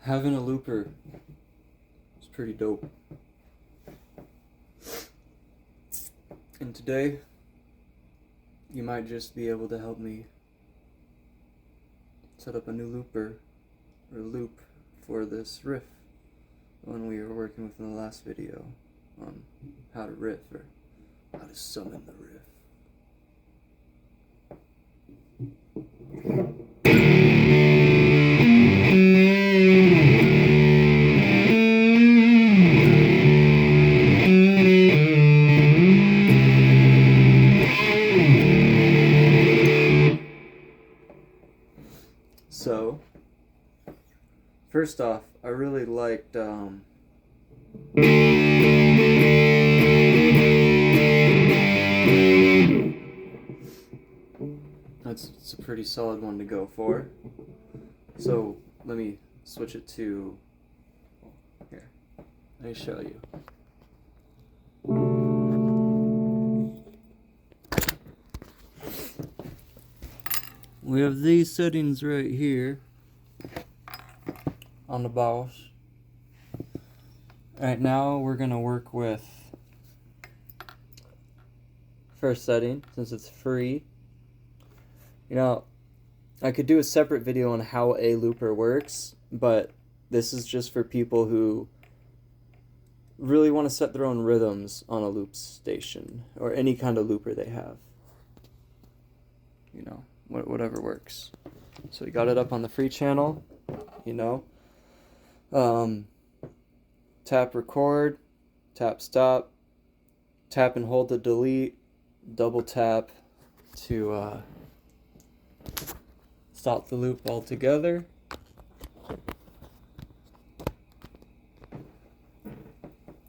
Having a looper is pretty dope. And today, you might just be able to help me set up a new looper or loop for this riff, the one we were working with in the last video on how to riff or how to summon the riff. So, first off, I really liked it's a pretty solid one to go for. So let me switch it to here. Let me show you. We have these settings right here on the boss. Right now we're gonna work with first setting since it's free. You know, I could do a separate video on how a looper works, but this is just for people who really want to set their own rhythms on a loop station or any kind of looper they have. You know, whatever works. So we got it up on the free channel, you know. Tap record, tap stop, tap and hold to delete, double tap to stop the loop altogether.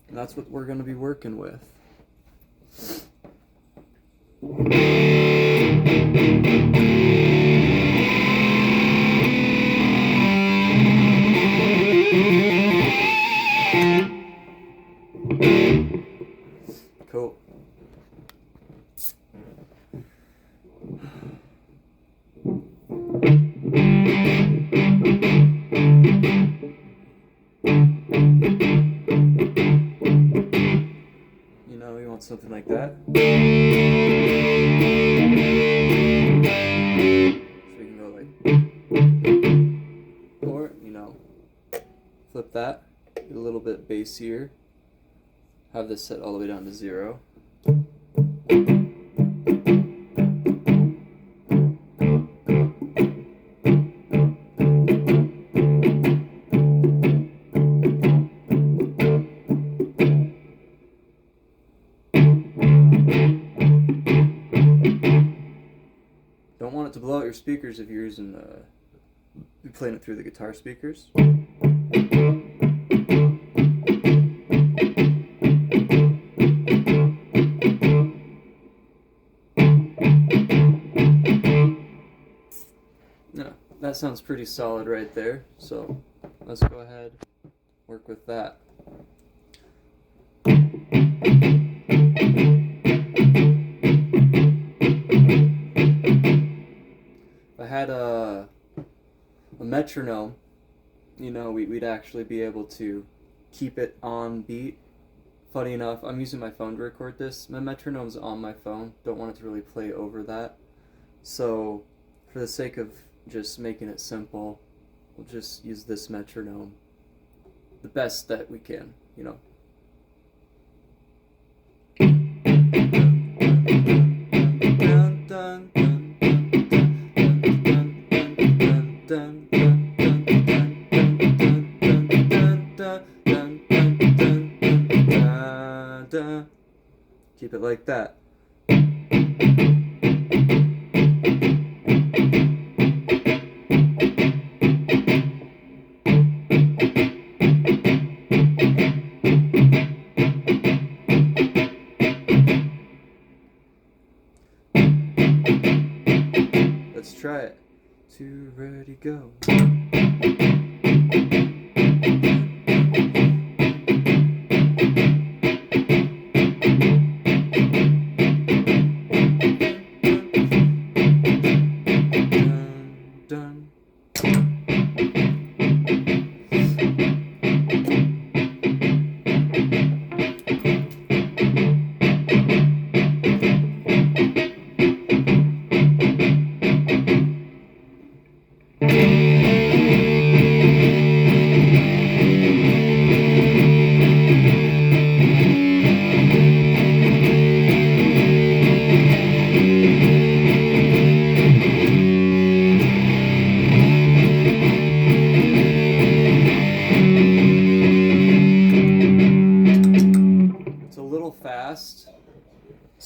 And that's what we're going to be working with. Cool. You know, you want something like that. So we can go like, or, you know, flip that, get a little bit bassier. Have this set all the way down to 0. Don't want it to blow out your speakers if you're using you're playing it through the guitar speakers. No, that sounds pretty solid right there. So let's go ahead, work with that. If I had a metronome, you know, we'd actually be able to keep it on beat. Funny enough, I'm using my phone to record this. My metronome's on my phone. Don't want it to really play over that. So, for the sake of just making it simple, we'll just use this metronome the best that we can, you know. Keep it like that. Let's try it. 2, ready, go.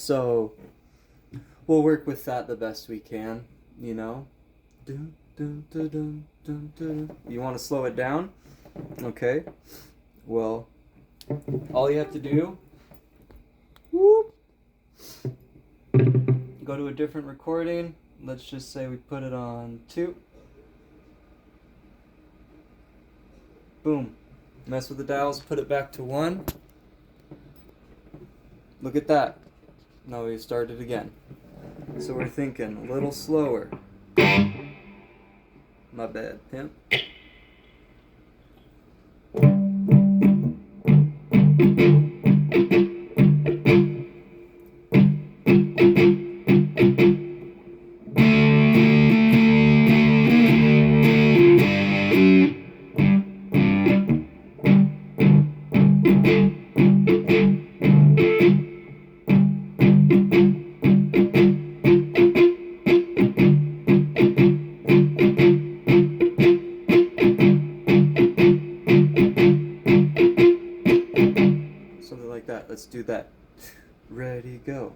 So we'll work with that the best we can, you know. Dun, dun, dun, dun, dun, dun. You want to slow it down? Okay. Well, all you have to do, whoop, go to a different recording. Let's just say we put it on 2. Boom. Mess with the dials, put it back to 1. Look at that. Now we start it again. So we're thinking a little slower. My bad, pimp. Something like that. Let's do that. Ready, go.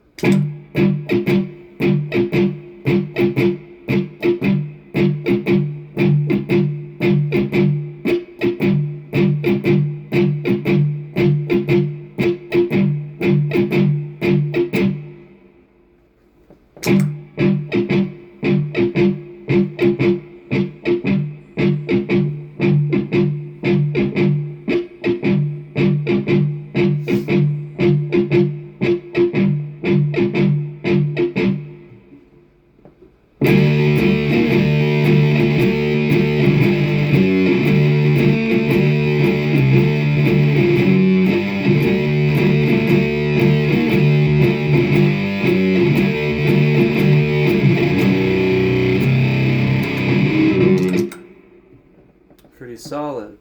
Pretty solid.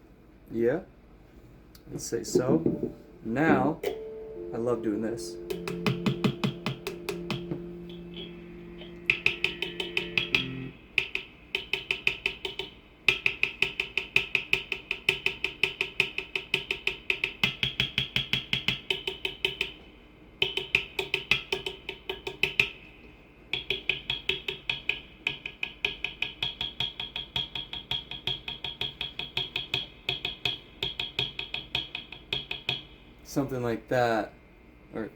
Yeah? Let's say so. Now, I love doing this. Something like that. Or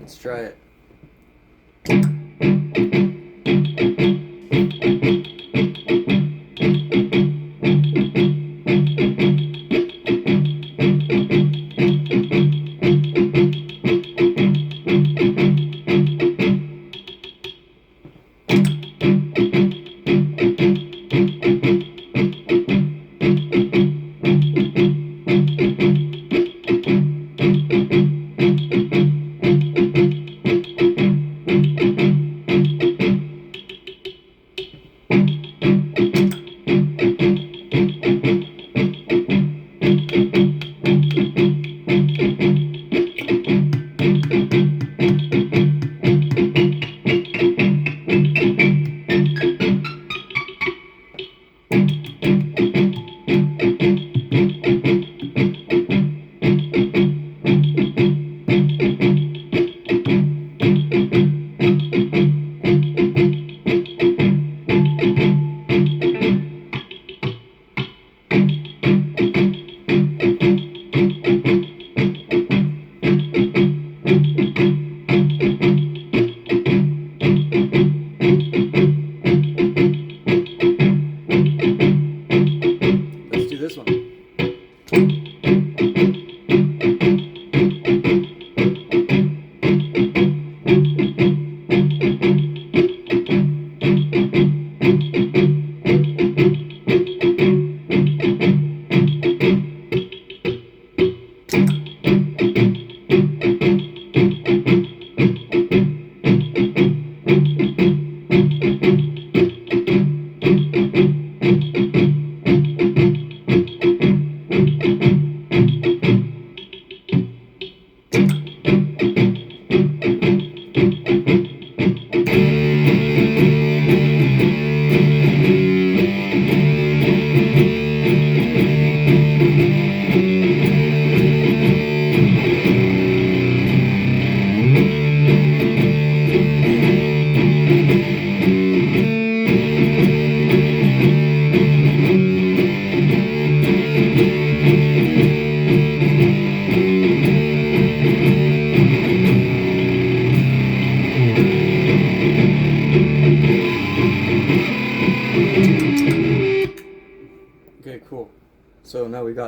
let's try it.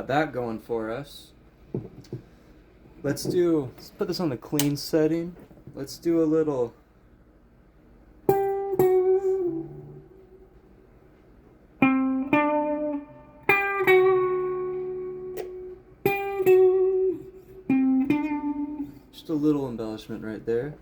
got that going for us. Let's put this on the clean setting. Let's do a little. Just a little embellishment right there.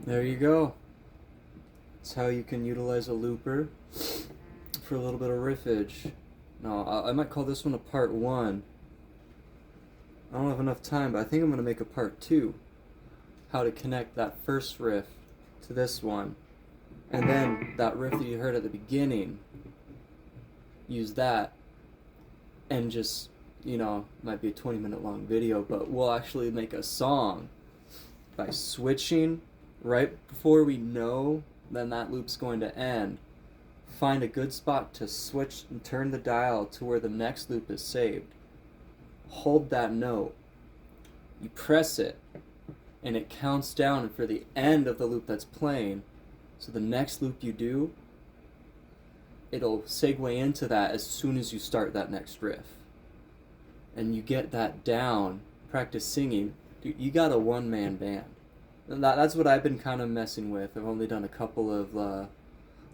There you go. That's how you can utilize a looper for a little bit of riffage. Now, I might call this one a part 1. I don't have enough time, but I think I'm going to make a part 2. How to connect that first riff to this one. And then that riff that you heard at the beginning, use that and just, might be a 20-minute long video, but we'll actually make a song by switching right before we know then that loop's going to end. Find a good spot to switch and turn the dial to where the next loop is saved. Hold that note. You press it, and it counts down for the end of the loop that's playing. So the next loop you do, it'll segue into that as soon as you start that next riff. And you get that down, practice singing. Dude, you got a one-man band. And that's what I've been kind of messing with. I've only done a couple of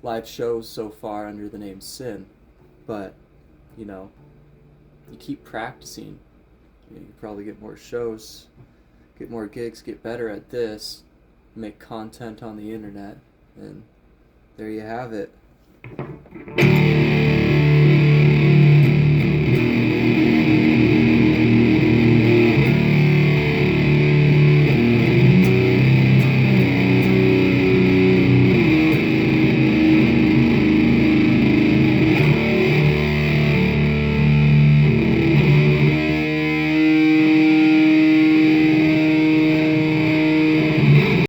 live shows so far under the name Sin. But, you keep practicing. You probably get more shows, get more gigs, get better at this, make content on the internet, and there you have it.